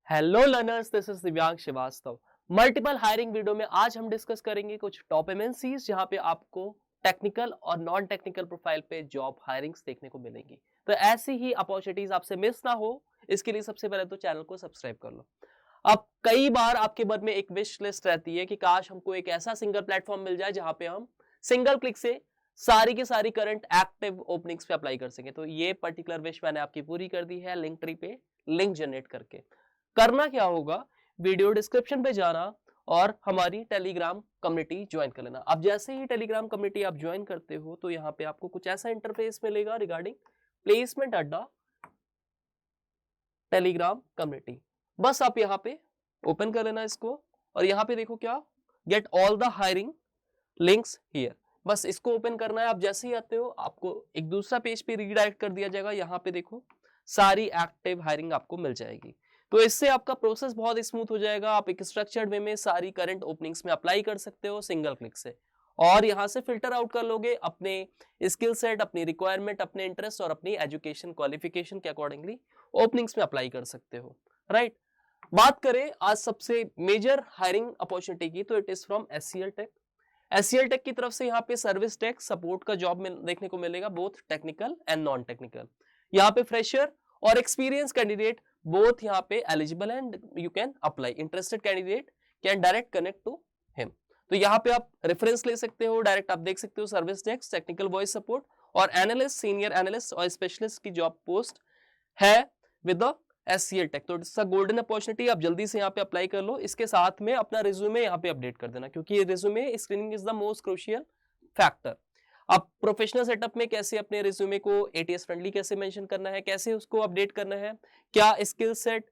Hello learners, this is दिव्यांग Srivastava. Multiple hiring video में आज हम डिस्कस करेंगे कुछ टॉप एमएनसीज जहां पे आपको टेक्निकल और नॉन टेक्निकल प्रोफाइल पे जॉब हायरिंग्स देखने को मिलेंगी। तो ऐसी ही अपॉर्चुनिटीज आपसे मिस ना हो, इसके लिए सबसे पहले तो चैनल को सब्सक्राइब कर लो। अब कई बार आपके मन में एक विश लिस्ट रहती है कि काश हमको एक ऐसा सिंगल प्लेटफॉर्म मिल जाए जहां पे हम सिंगल क्लिक से सारी की सारी करंट एक्टिव ओपनिंग्स पे अप्लाई कर सके। तो ये पर्टिकुलर विश मैंने आपकी पूरी कर दी है लिंक ट्री पे लिंक जनरेट करके। करना क्या होगा, वीडियो डिस्क्रिप्शन पे जाना और हमारी टेलीग्राम कम्युनिटी ज्वाइन कर लेना। अब जैसे ही टेलीग्राम कम्युनिटी आप ज्वाइन करते हो तो यहाँ पे आपको कुछ ऐसा इंटरफेस मिलेगा रिगार्डिंग प्लेसमेंट अड्डा टेलीग्राम कम्युनिटी। बस आप यहाँ पे ओपन कर लेना इसको और यहाँ पे देखो क्या, get all the hiring links here. बस इसको ओपन करना है। आप जैसे ही आते हो आपको एक दूसरा पेज पे रीडायरेक्ट कर दिया जाएगा। यहाँ पे देखो सारी एक्टिव हायरिंग आपको मिल जाएगी। तो इससे आपका प्रोसेस बहुत स्मूथ हो जाएगा। आप एक स्ट्रक्चर्ड वे में सारी करंट ओपनिंग्स में अप्लाई कर सकते हो सिंगल क्लिक से, और यहाँ से फिल्टर आउट कर लोगे अपने स्किल सेट, अपनी रिक्वायरमेंट, अपने इंटरेस्ट और अपनी एजुकेशन क्वालिफिकेशन के अकॉर्डिंगली ओपनिंग्स में अप्लाई कर सकते हो। राइट। बात करें आज सबसे मेजर हायरिंग अपॉर्चुनिटी की, तो it is from HCL Tech. HCL Tech की तरफ से यहाँ पे सर्विस टेक सपोर्ट का जॉब देखने को मिलेगा, both technical and non technical. यहाँ पे फ्रेशर और एक्सपीरियंस कैंडिडेट बोथ यहाँ पे eligible and you can apply. Interested candidate can direct connect to him. तो यहाँ पे आप रेफरेंस ले सकते हो, डायरेक्ट आप देख सकते हो service desk, technical voice support और एनालिस्ट, सीनियर एनालिस्ट और स्पेशलिस्ट की जॉब पोस्ट है विद द एचसीएल टेक। तो इट्स अ गोल्डन अपॉर्चुनिटी, आप जल्दी से यहाँ पे अप्लाई कर लो। इसके साथ में अपना रिज्यूमे यहाँ पे अपडेट कर देना, क्योंकि ये resume screening is the most crucial factor. आप प्रोफेशनल सेटअप में कैसे अपने रिज्यूमे को एटीएस फ्रेंडली कैसे मेंशन करना है, कैसे उसको अपडेट करना है, क्या स्किल सेट,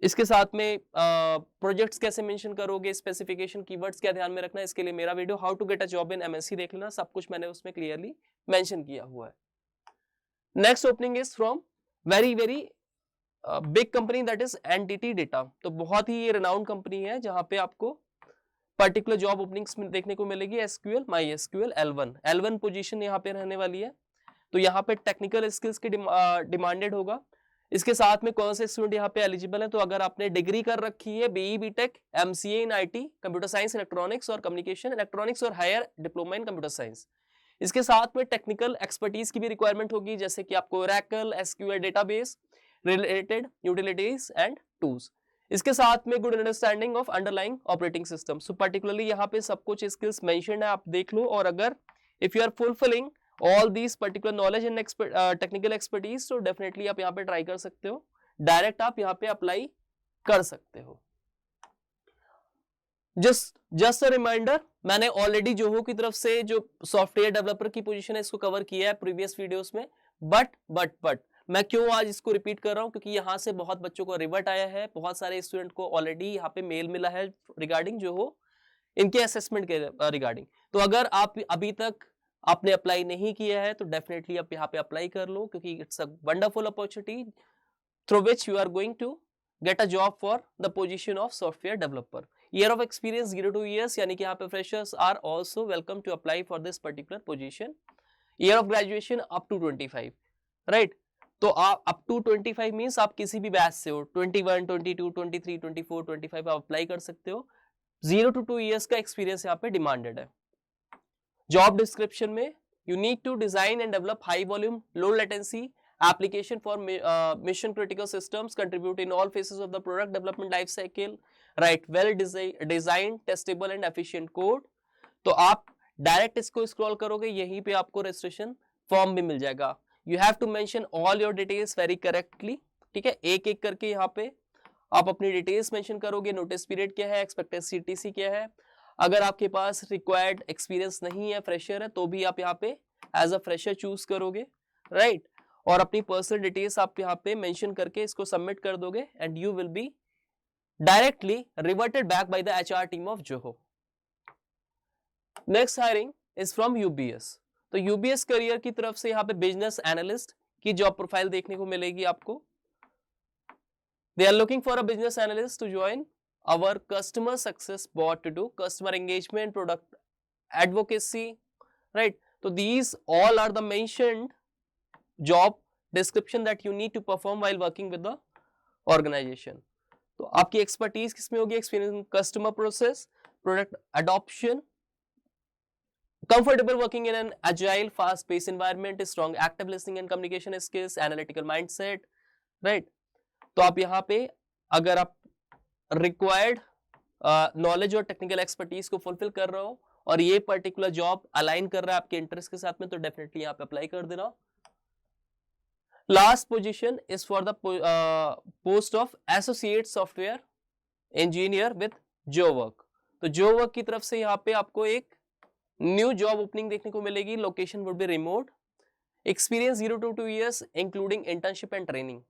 इसके साथ में प्रोजेक्ट्स कैसे मेंशन करोगे, स्पेसिफिकेशन, कीवर्ड्स क्या ध्यान में रखना है, इसके लिए मेरा video how to get a job in MNC देख लेना। सब कुछ मैंने उसमें क्लियरली मेंशन किया हुआ है। Next opening is from very very big company, that is NTT data. तो बहुत ही ये रिनाउंड कंपनी है जहां पे आपको पर्टिकुलर जॉब ओपनिंग्स देखने को मिलेगी। SQL, my SQL L1 position यहाँ पे रहने वाली है। तो यहाँ पे टेक्निकल स्किल्स की डिमांडेड होगा। इसके साथ में कौन से स्टूडेंट यहाँ पे एलिजिबल है, तो अगर आपने डिग्री कर रखी है BE BTech MCA in IT, computer science, electronics और कम्युनिकेशन, इलेक्ट्रॉनिक्स और higher diploma in computer science. इसके साथ में टेक्निकल एक्सपर्टीज की भी रिक्वायरमेंट होगी, जैसे कि आपको Oracle, SQL database, related utilities and tools. इसके साथ में good understanding of underlying operating system. So particularly यहाँ पे सब कुछ स्किल्स मेंशन्ड है, आप देख लो। और अगर if you are fulfilling all these particular knowledge and technical expertise, तो डेफिनेटली आप यहाँ पे ट्राई कर सकते हो। डायरेक्ट आप यहाँ पे अप्लाई कर सकते हो। जस्ट अ रिमाइंडर, मैंने ऑलरेडी जोहो की तरफ से जो सॉफ्टवेयर डेवलपर की पोजीशन है इसको कवर किया है प्रीवियस वीडियोस में। बट मैं क्यों आज इसको रिपीट कर रहा हूं, क्योंकि यहां से बहुत बच्चों को रिवर्ट आया है, बहुत सारे स्टूडेंट को ऑलरेडी यहाँ पे मेल मिला है रिगार्डिंग जोहो, इनके असेसमेंट के रिगार्डिंग। तो अगर आप अभी तक आपने अप्लाई नहीं किया है तो डेफिनेटली आप यहाँ पे अप्लाई कर लो, क्योंकि it's a wonderful opportunity through which you are going to get a job for the position of software developer. Year of experience 0 to 2 years, यानी कि यहाँ पे freshers are also welcome to apply for this particular position. Year of graduation up to 25, right? तो आप up to 25 means आप किसी भी batch से हो, 21, 22, 23, 24, 25 आप अप्लाई कर सकते हो। 0 to 2 years का एक्सपीरियंस यहाँ पे डिमांडेड है। जॉब डिस्क्रिप्शन में you need to design and develop high volume, low latency application for mission critical systems, contribute in all phases of the product development life cycle, write well designed, testable and efficient code। तो आप direct इसको scroll करोगे, यहीं पे आपको registration form भी मिल जाएगा। You have to mention all your details very correctly, ठीक है। एक एक करके यहाँ पे आप अपनी डिटेल्स मेंशन करोगे। नोटिस पीरियड क्या है, एक्सपेक्टेड सीटीसी क्या है। अगर आपके पास रिक्वायर्ड एक्सपीरियंस नहीं है, फ्रेशर है, तो भी आप यहाँ पे एज अ फ्रेशर चूज करोगे, राइट। और अपनी पर्सनल डिटेल्स आप यहाँ पे मेंशन करके इसको सबमिट कर दोगे and you will be directly reverted back by the HR team of Zoho. Next hiring is from UBS. तो यूबीएस करियर की तरफ से यहाँ पे बिजनेस एनालिस्ट की जॉब प्रोफाइल देखने को मिलेगी आपको। They are looking for a business analyst to join our customer success bot to do customer engagement, product advocacy, right? So these all are the mentioned job description that you need to perform while working with the organization. तो आपकी expertise किसमें होगी? Experience customer process, product adoption, comfortable working in an agile fast paced environment, strong active listening and communication skills, analytical mindset, right? तो आप यहाँ पे अगर आप रिक्वायर्ड नॉलेज और टेक्निकल एक्सपर्टीज को फुलफिल कर रहे हो और ये पर्टिकुलर जॉब अलाइन कर रहा है आपके इंटरेस्ट के साथ में, तो डेफिनेटली यहाँ पे अप्लाई कर देना। Last position is for the post of associate software engineer with जो वर्क। तो जो वर्क की तरफ से यहाँ पे आपको एक न्यू जॉब ओपनिंग देखने को मिलेगी। Location would be remote, experience 0 to 2 years including internship and training.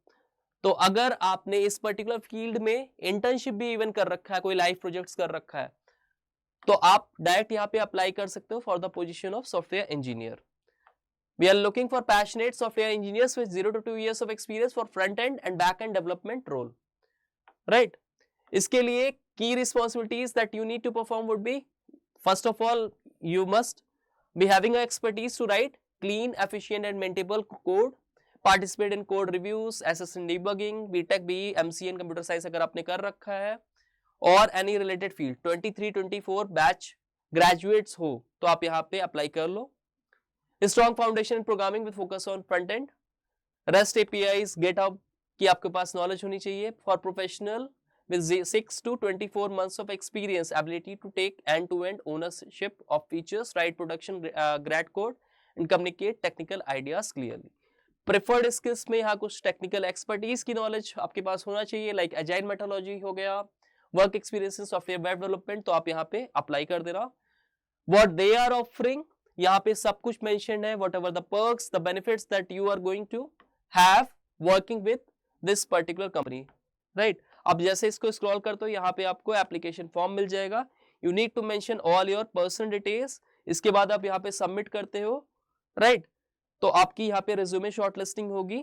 तो अगर आपने इस पर्टिकुलर फील्ड में इंटर्नशिप भी इवन कर रखा है, कोई लाइव प्रोजेक्ट्स कर रखा है, तो आप डायरेक्ट यहाँ पे अप्लाई कर सकते हो for the position of software engineer. We are looking for passionate software engineers with 0 to 2 years of experience for front end and back end development role, right. इसके लिए की responsibilities that you need to perform would be, first of all you must be having expertise to write clean, efficient and maintainable code, participate in code reviews, assist in debugging, BTech, BE, MCA and computer science अगर आपने कर रखा है, और any related field 23-24 batch graduates हो तो आप यहाँ पे अप्लाई कर लो। Strong foundation in programming with focus on front end, rest APIs, गेटअप की आपके पास नॉलेज होनी चाहिए। For professional with 6 to 24 months of experience, ability to take end-to-end ownership of features, write production grade code and communicate technical ideas clearly. Preferred skills में यहाँ कुछ technical expertise की knowledge आपके पास होना चाहिए, like agile methodology हो गया, work experience in software web development, तो आप यहाँ पे apply कर देना। What they are offering, यहाँ पे सब कुछ mentioned है, whatever the perks, the benefits that you are going to have working with this particular company, right? अब जैसे इसको स्क्रॉल करते हो यहाँ पे आपको एप्लीकेशन फॉर्म मिल जाएगा। You need to mention all your personal details, इसके बाद आप यहाँ पे सबमिट करते हो, राइट। तो आपकी यहाँ पे रिज्यूमे शॉर्टलिस्टिंग होगी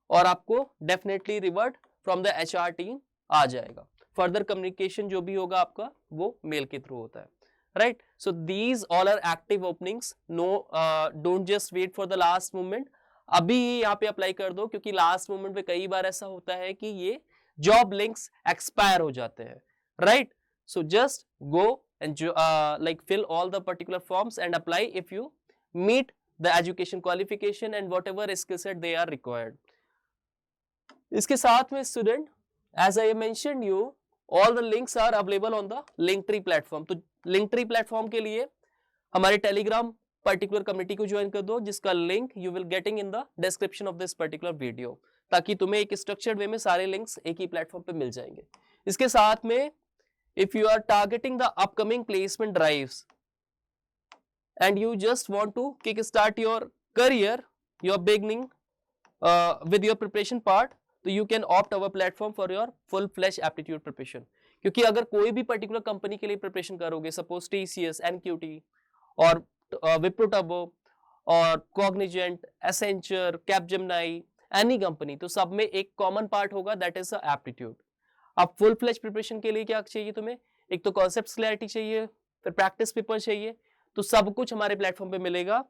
और आपको definitely revert from the HR team आ जाएगा। फर्दर कम्युनिकेशन जो भी होगा आपका वो मेल के थ्रू होता है, right. So these all are active openings, no don't just wait for the last moment, अभी यहाँ पे अप्लाई कर दो, क्योंकि लास्ट मोमेंट पे कई बार ऐसा होता है कि ये जॉब लिंक्स एक्सपायर हो जाते हैं, right. So just go and like fill all the particular forms and apply if you meet the education qualification and whatever skill set they are required. इसके साथ में student, as I mentioned you, all the links are available on the Linktree platform. तो Linktree platform के लिए हमारे Telegram particular community को join कर दो, जिसका link you will getting in the description of this particular video, ताकि तुम्हें एक स्ट्रक्चर्ड वे में सारे लिंक्स एक ही प्लेटफॉर्म पे मिल जाएंगे। इसके साथ में if you are targeting the upcoming placement drives and you just want to kick start your career, your beginning with your preparation part, तो you can opt our platform for your full flash aptitude preparation. क्योंकि अगर कोई भी particular company के लिए preparation करोगे, suppose TCS, NQT और Wipro turbo और Cognizant, Accenture, Capgemini, any company, तो सब में एक कॉमन पार्ट होगा, दैट इज एप्टीट्यूड। अब फुल फ्लेज प्रिपरेशन के लिए क्या चाहिए तुम्हें? एक तो कॉन्सेप्ट क्लैरिटी चाहिए, फिर प्रैक्टिस पेपर चाहिए, तो सब कुछ हमारे प्लेटफॉर्म पे मिलेगा।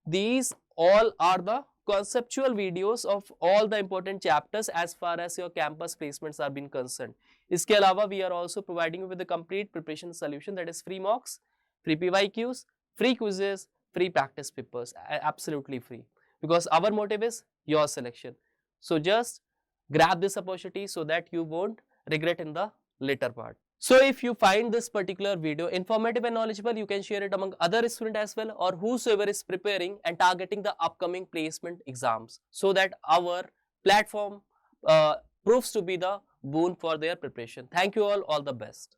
These all are the conceptual videos of all the important chapters as far as your campus placements are being concerned. इसके अलावा we are also providing you with the complete preparation solution, that is free mocks, free PYQs, free quizzes, free practice papers, absolutely free, because our motive is your selection. So just grab this opportunity so that you won't regret in the later part. So if you find this particular video informative and knowledgeable, you can share it among other students as well, or whosoever is preparing and targeting the upcoming placement exams, so that our platform proves to be the boon for their preparation. Thank you all the best.